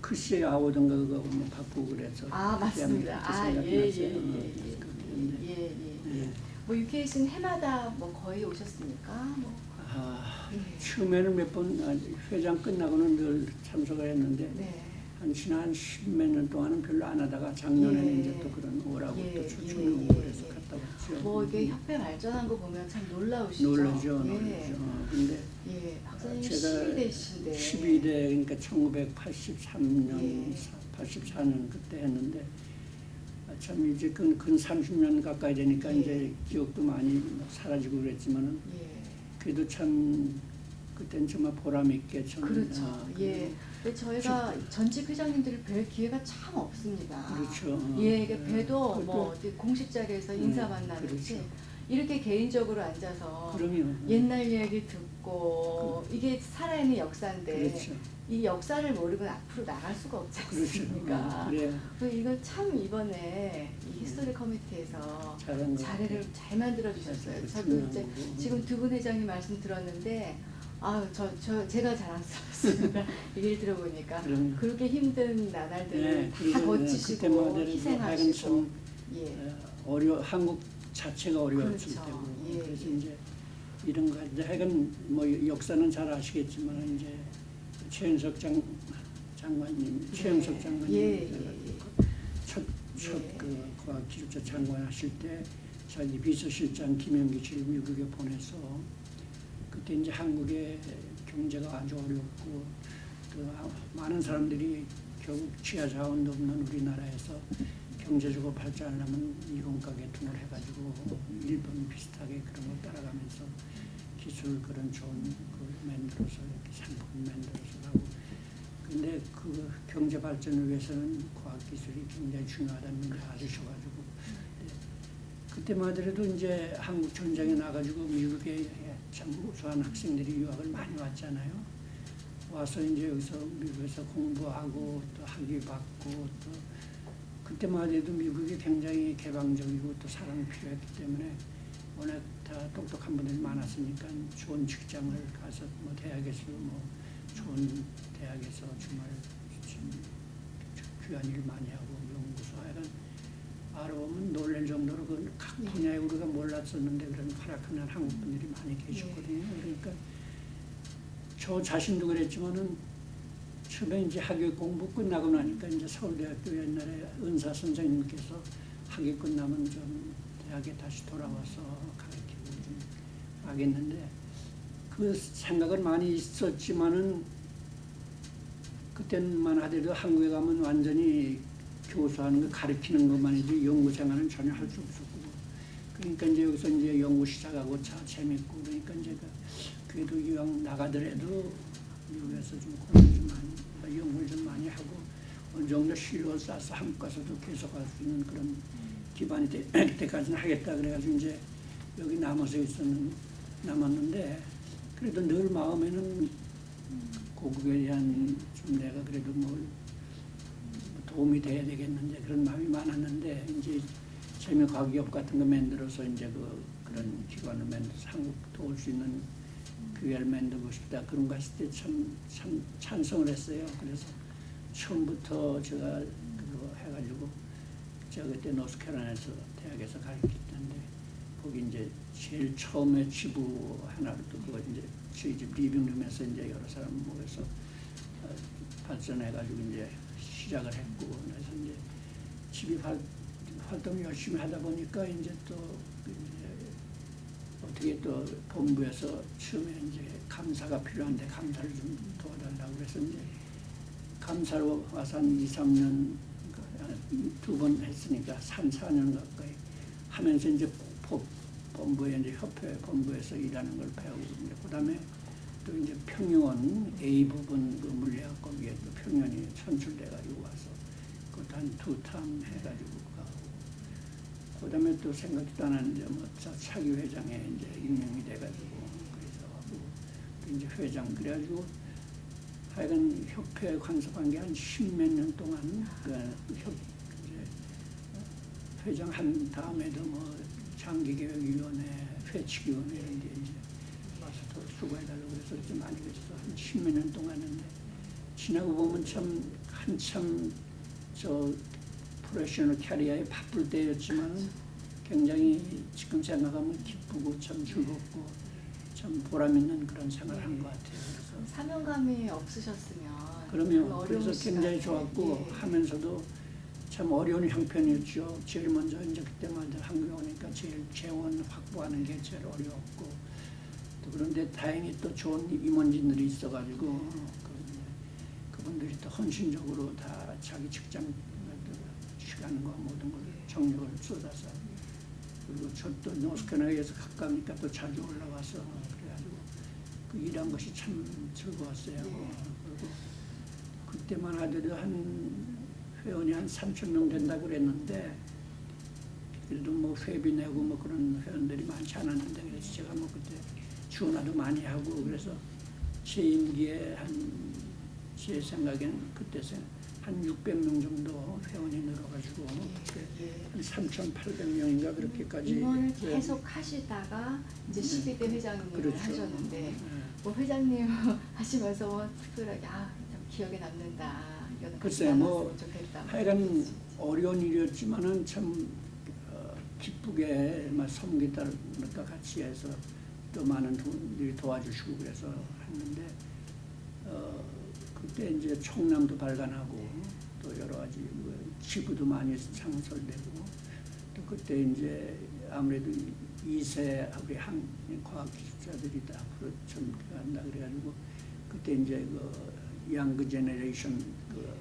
크시 아오던가 그거 뭐 바꾸고 그래서. 아, 맞습니다. 아, 예. 뭐 UK에서는 해마다 뭐 거의 오셨습니까? 뭐. 처음에는 몇 번 회장 끝나고는 늘 참석을 했는데 네. 한 지난 10몇 년 동안은 별로 안 하다가 작년에는 이제 또 그런 오라고 또 추천을 오고 그래서 갔다 왔죠. 뭐 이게 협회 발전한 거 보면 참 놀라우시죠. 놀라죠. 근데 박사님 제가 12대신데 12대 그러니까 1983년 84년 그때 했는데 참 이제 근 30년 가까이 되니까 이제 기억도 많이 사라지고 그랬지만은 그래도 참 그땐 정말 보람 있게 저는 그렇죠. 근데 저희가 전직 회장님들을 뵐 기회가 참 없습니다. 그렇죠. 이게 봬도 뭐 공식 자리에서 인사 만나듯이 그렇죠. 이렇게 개인적으로 앉아서 그럼요. 옛날 이야기 듣고 이게 살아있는 역사인데 그렇죠. 이 역사를 모르고 앞으로 나갈 수가 없지 않습니까? 그래요. 이거 참 이번에 이 히스토리 커미티에서 자리를 잘 만들어 주셨어요. 저도 이제 지금 두 분 회장님 말씀 들었는데 제가 자랑스럽습니다. 얘기를 들어보니까 그렇게 힘든 나날들을 다 거치시고 희생하시고 한국 자체가 어려웠을 그렇죠. 때고 그래서 이제 이런 거 이제 하여간 뭐 역사는 잘 아시겠지만 이제 최은석 장관님 첫 과학기술자 장관 하실 때 자기 비서실장 김영기 씨를 미국에 보내서 그때 이제 한국의 경제가 아주 어렵고 또 많은 사람들이 결국 지하 자원도 없는 우리나라에서 경제적으로 발전하려면 이론가 개통을 해가지고 일본 비슷하게 그런 걸 따라가면서 기술 그런 좋은 그 만들어서 이렇게 상품 만들어서 하고 근데 그 경제 발전을 위해서는 과학 기술이 굉장히 중요하다는 걸 아시셔가지고 그때만 하더라도 이제 한국 전쟁에 나가지고 미국에 참 우수한 학생들이 유학을 많이 왔잖아요. 와서 이제 여기서 미국에서 공부하고 또 학위 받고 또 그때만 해도 미국이 굉장히 개방적이고 또 사람이 필요했기 때문에 워낙 다 똑똑한 분들이 많았으니까 좋은 직장을 가서 뭐 대학에서 뭐 좋은 대학에서 정말 귀한 일 많이 하고 연구소 하여간 알아보면 놀랄 정도로 그 각 분야에 우리가 몰랐었는데 그런 활약하는 한국 분들이 많이 계셨거든요. 그러니까 저 자신도 그랬지만은 처음에 이제 학위 공부 끝나고 나니까 이제 서울대학교 옛날에 은사 선생님께서 학위 끝나면 좀 대학에 다시 돌아와서 가르치고 좀 하겠는데 그 생각은 많이 있었지만은 그때만 하더라도 한국에 가면 완전히 교수하는 거 가르치는 것만이지 연구 생활은 전혀 할 수 없었고 그러니까 이제 여기서 이제 연구 시작하고 재밌고 그러니까 이제 그래도 이왕 나가더라도 미국에서 좀 공부 좀 많이 연구를 좀 많이 하고 어느 정도 실력을 쌓아서 한국 가서도 계속 할 수 있는 그런 기반이 될 때까지는 하겠다 그래가지고 이제 여기 남았는데 그래도 늘 마음에는 고국에 대한 좀 내가 그래도 뭘 도움이 돼야 되겠는데 그런 마음이 많았는데 이제 재미과기업 같은 거 만들어서 이제 그런 기관을 만들어서 한국 도울 수 있는 기회를 만들고 싶다 그런 거 했을 때 참 찬성을 했어요. 그래서 처음부터 제가 그거 해가지고 제가 그때 노스캐롤라이나에서 대학에서 가르쳤는데 거기 이제 제일 처음에 지부 하나를 또 그거 이제 저희 집 리빙룸에서 이제 여러 사람 모여서 발전해가지고 이제 시작을 했고 그래서 이제 집이 활동 열심히 하다 보니까 이제 또 어떻게 또 본부에서 처음에 이제 감사가 필요한데 감사를 좀 도와달라고 그래서 이제 감사로 와서 한 2, 3년 두 번 했으니까 3, 4년 가까이 하면서 이제 본부에 이제 협회 본부에서 일하는 걸 배우고 그다음에 또 이제 평의원 A 부분 그 물리학 거기에 또 평의원이 선출돼가지고 와서 그것도 한 2탐 해가지고 가고 그다음에 또 생각도 안 하는데 뭐 차기 회장에 이제 임명이 돼가지고 그래서 하고 또 이제 회장 그래가지고 하여간 협회에 간섭한 게 한 10몇 년 동안 이제 회장 한 다음에도 뭐 장기계획위원회, 회칙위원회 이런 데 이제 와서 더 수고해달라고 그래서 좀 많이 그랬어. 한 10몇 년 동안 했는데 지나고 보면 참 한참 저 프로페셔널 캐리어에 바쁠 때였지만 굉장히 지금 생각하면 기쁘고 참 즐겁고 참 보람 있는 그런 생활을 한 것 같아요. 그래서 사명감이 없으셨으면 그러면 그래서 굉장히 좋았고 하면서도 참 어려운 형편이었죠. 제일 먼저 이제 그때마다 한국에 오니까 제일 재원 확보하는 게 제일 어려웠고 또 그런데 다행히 또 좋은 임원진들이 있어가지고 그분들이 또 헌신적으로 다 자기 직장 시간과 모든 걸 정력을 쏟아서 그리고 저도 노스캐나다에서 가까우니까 또 자주 올라와서 그래가지고 그 일한 것이 참 즐거웠어요. 그리고 그때만 하더라도 한 회원이 한 3,000명 된다고 그랬는데 그래도 뭐 회비 내고 뭐 그런 회원들이 많지 않았는데 그래서 제가 뭐 그때 주원화도 많이 하고 그래서 제 임기에 제 생각에는 그때 한 600명 정도 회원이 늘어가지고 한 3,800명인가 그렇게까지 임원을 계속 하시다가 이제 12대 회장님을 그렇죠. 하셨는데 뭐 회장님 하시면서 뭐 특별하게 참 기억에 남는다 이거는 글쎄요, 뭐 좋겠다. 하여간 어려운 일이었지만은 참 기쁘게 막 섬기다가 같이 해서 또 많은 분들이 도와주시고 그래서 했는데 그때 이제 총남도 발간하고 또 여러 가지 뭐 지구도 많이 창설되고 또 그때 이제 아무래도 2세 우리 과학기술자들이 다 앞으로 전개한다 그래가지고 그때 이제 그 양그 제너레이션 그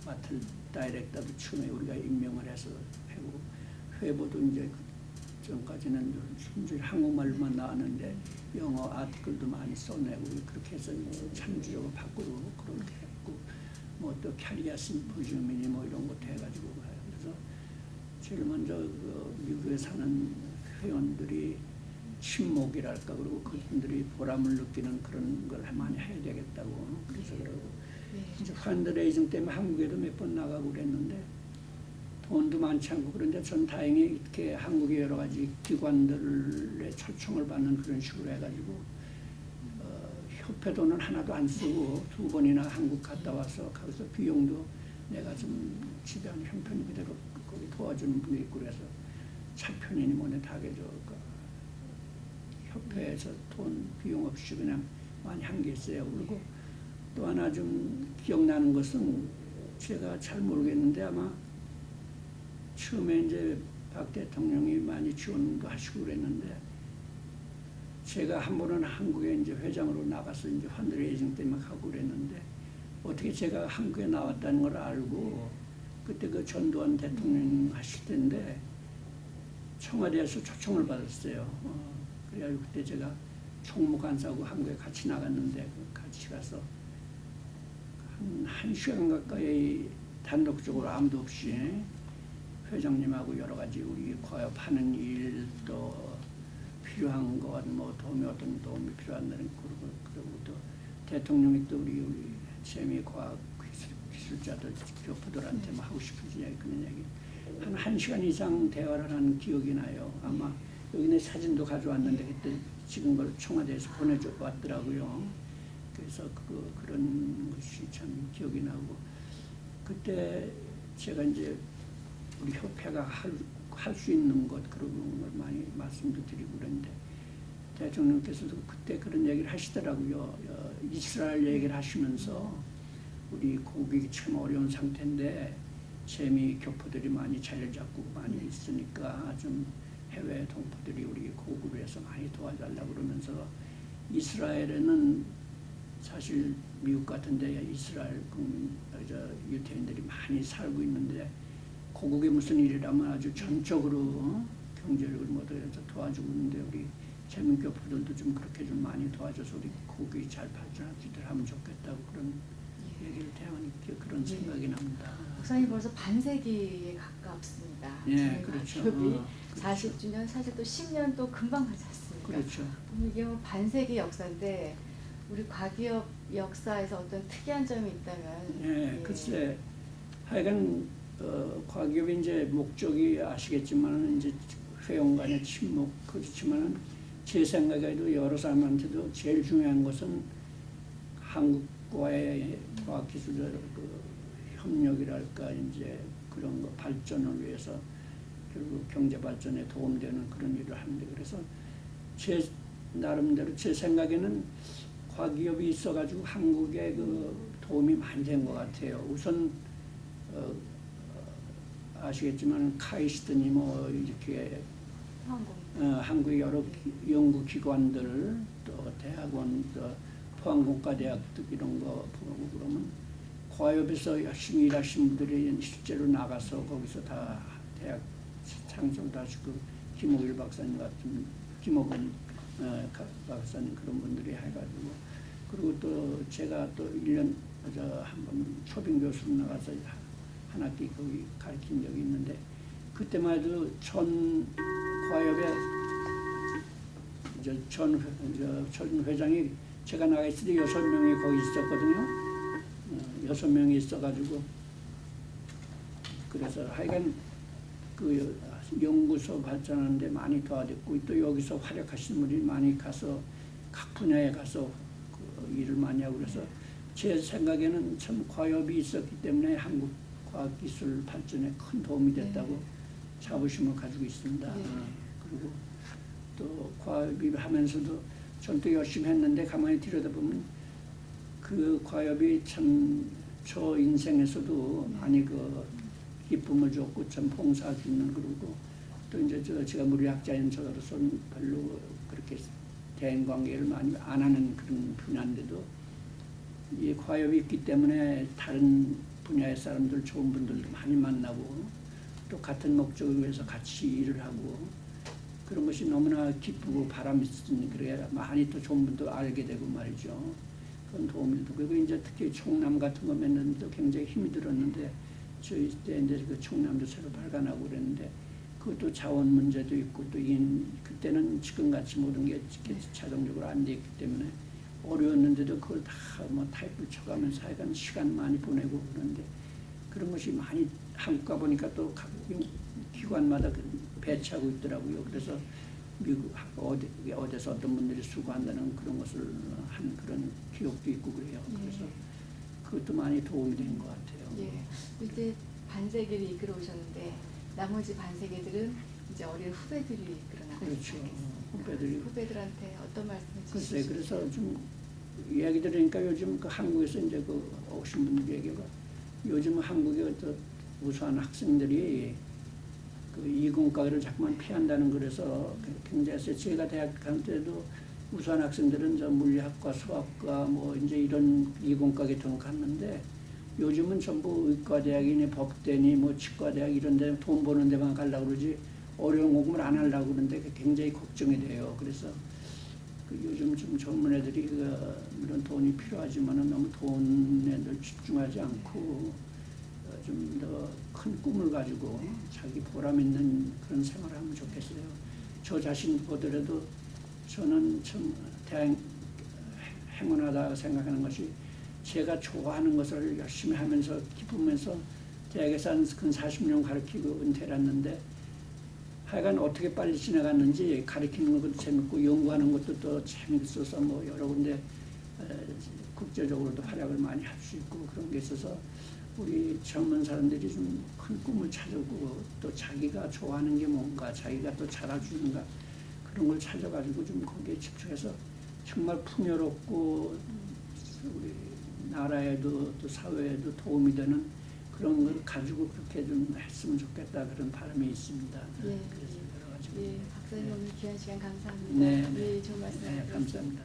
맡을 다이렉터도 처음에 우리가 임명을 해서 하고 회보도 이제 그 전까지는 순전히 한국말로만 나왔는데 영어 아티클도 많이 써내고 그렇게 해서 참주적으로 바꾸고 그렇게 했고 뭐 또 캐리어 심포지움이니 뭐 이런 것도 해가지고 그래서 제일 먼저 그 미국에 사는 회원들이 친목이랄까 그리고 그분들이 보람을 느끼는 그런 걸 많이 해야 되겠다고 그래서 그러고 이제 펀드레이징 때문에 한국에도 몇 번 나가고 그랬는데 돈도 많지 않고 그런데 전 다행히 이렇게 한국의 여러 가지 기관들의 초청을 받는 그런 식으로 해가지고 협회 돈은 하나도 안 쓰고 2번이나 한국 갔다 와서 거기서 비용도 내가 좀 집에 한 형편 그대로 거기 도와주는 분이 있고 그래서 차편이니 뭐니 다 해줘 협회에서 돈 비용 없이 그냥 많이 한 게 있어요. 그리고 또 하나 좀 기억나는 것은 제가 잘 모르겠는데 아마 처음에 이제 박 대통령이 많이 지원도 하시고 그랬는데 제가 한 번은 한국에 이제 회장으로 나가서 이제 펀드레이징 때문에 가고 그랬는데 어떻게 제가 한국에 나왔다는 걸 알고 그때 그 전두환 대통령 하실 때인데 청와대에서 초청을 받았어요. 그래가지고 그때 제가 총무관사하고 한국에 같이 나갔는데 같이 가서 한 1시간 가까이 단독적으로 아무도 없이 회장님하고 여러 가지 우리 과업하는 일 또 필요한 것, 뭐 도움이 어떤 도움이 필요한다는 그리고 또 대통령이 또 우리 재미 과학 기술자들 교포들한테 뭐 하고 싶은 이야기 그런 얘기 한 1시간 이상 대화를 한 기억이 나요. 아마 여기 내 사진도 가져왔는데 그때 찍은 걸 청와대에서 보내줘 왔더라고요. 그래서 그런 것이 참 기억이 나고 그때 제가 이제 우리 협회가 할 수 있는 것 그런 걸 많이 말씀도 드리고 그랬는데 대통령께서도 그때 그런 얘기를 하시더라고요. 이스라엘 얘기를 하시면서 우리 고국이 참 어려운 상태인데 재미 교포들이 많이 자리를 잡고 많이 있으니까 좀 해외 동포들이 우리 고국을 해서 많이 도와달라고 그러면서 이스라엘에는 사실 미국 같은 데 이스라엘 국민, 유태인들이 많이 살고 있는데 고국의 무슨 일이라면 아주 전적으로 경제력을 모두해서 도와주고 있는데 우리 재민교포들도 좀 그렇게 좀 많이 도와줘서 우리 고국이 잘 발전할 수 있도록 하면 좋겠다고 그런 얘기를 대하니까 그런 생각이 납니다. 목사님 벌써 반세기에 가깝습니다. 예, 그렇죠. 기업이 40주년 사실 또 10년 또 금방 가지 않습니까? 그렇죠. 이게 뭐 반세기 역사인데 우리 과기업 역사에서 어떤 특이한 점이 있다면 예, 글쎄 하여간 과기업의 이제 목적이 아시겠지만 이제 회원 간의 친목 그렇지만은 제 생각에도 여러 사람한테도 제일 중요한 것은 한국과의 과학기술적 협력이랄까 이제 그런 거 발전을 위해서 결국 경제 발전에 도움되는 그런 일을 하는데, 그래서 제 나름대로 제 생각에는 과기업이 있어가지고 한국에 그 도움이 많이 된 것 같아요. 우선 아시겠지만 카이스트니 뭐 이렇게 한국의 여러 연구기관들, 또 대학원, 또 포항공과대학 이런 거 보고 그러면 과업에서 열심히 일하신 분들이 실제로 나가서 거기서 다 대학 창설도 하시고, 김옥일 박사님 같은, 김옥은 박사님 그런 분들이 해가지고, 그리고 또 제가 또 1년 한번 초빙 교수로 나가서 한 학기 거기 가르친 적이 있는데, 그때만 해도 전 과협의 전 회장이 제가 나가 있을 때 6명이 거기 있었거든요. 6명이 있어가지고, 그래서 하여간 그 연구소 발전하는데 많이 도와줬고, 또 여기서 활약하시는 분이 많이 가서 각 분야에 가서 그 일을 많이 하고, 그래서 제 생각에는 참 과협이 있었기 때문에 한국 과학기술 발전에 큰 도움이 됐다고 자부심을 가지고 있습니다. 그리고 또 과협이 하면서도 전 또 열심히 했는데, 가만히 들여다보면 그 과협이 참 저 인생에서도 많이 그 기쁨을 줬고 참 봉사할 수 있는, 그리고 또 이제 제가 물리학자인 저로서는 별로 그렇게 대인 관계를 많이 안 하는 그런 분야인데도 이 과협이 있기 때문에 다른 분야의 사람들, 좋은 분들도 많이 만나고, 또 같은 목적을 위해서 같이 일을 하고, 그런 것이 너무나 기쁘고 바람이 있으니 그래야 많이 또 좋은 분도 알게 되고 말이죠. 그런 도움이 되고, 그리고 이제 특히 총남 같은 거 맺는데도 굉장히 힘이 들었는데, 저희 때 이제 그 총남도 새로 발간하고 그랬는데, 그것도 자원 문제도 있고, 또 그때는 지금같이 모든 게 자동적으로 안 돼 있기 때문에 어려웠는데도 그걸 다 뭐 타입을 쳐가면서 하여간 시간 많이 보내고 그런데, 그런 것이 많이 한국 가보니까 또 각 기관마다 배치하고 있더라고요. 그래서 미국 어디서 어떤 분들이 수고한다는 그런 것을 한 그런 기록도 있고 그래요. 그래서 그것도 많이 도움이 된 것 같아요. 예. 이제 반세기를 이끌어 오셨는데, 나머지 반세기들은 이제 어린 후배들이 이끌어 나가시죠. 그렇죠. 후배들한테 어떤 말씀을 주시죠? 글쎄, 그래서 좀 이야기 들으니까 요즘 그 한국에서 이제 그 오신 분들 얘기가, 요즘 한국의 우수한 학생들이 그 이공과를 자꾸만 피한다는, 그래서 굉장히 제가 대학 갈 때도 우수한 학생들은 저 물리학과, 수학과 뭐 이제 이런 이공과 같은 거 갔는데, 요즘은 전부 의과대학이니 법대니 뭐 치과대학 이런 데 돈 버는 데만 가려고 그러지 어려운 공부를 안 하려고 그러는데 굉장히 걱정이 돼요. 그래서 그 요즘 좀 젊은 애들이 물론 돈이 필요하지만은 너무 돈에 늘 집중하지 않고 좀 더 큰 꿈을 가지고 자기 보람 있는 그런 생활을 하면 좋겠어요. 저 자신 보더라도 저는 참 행운하다 생각하는 것이, 제가 좋아하는 것을 열심히 하면서 기쁘면서 대학에서 한 40년 가르치고 은퇴를 했는데, 하여간 어떻게 빨리 지나갔는지 가르치는 것도 재밌고 연구하는 것도 또 재밌어서 뭐 여러 군데 국제적으로도 활약을 많이 할 수 있고, 그런 게 있어서 우리 젊은 사람들이 좀 큰 꿈을 찾고, 또 자기가 좋아하는 게 뭔가, 자기가 또 잘할 수 있는가, 그런 걸 찾아가지고 좀 거기에 집중해서 정말 풍요롭고 우리 나라에도 또 사회에도 도움이 되는 그런 걸 가지고 그렇게 좀 했으면 좋겠다, 그런 바람이 있습니다. 그래서 여러 가지. 박사님 오늘 귀한 시간 감사합니다. 네, 좋은 말씀 감사합니다.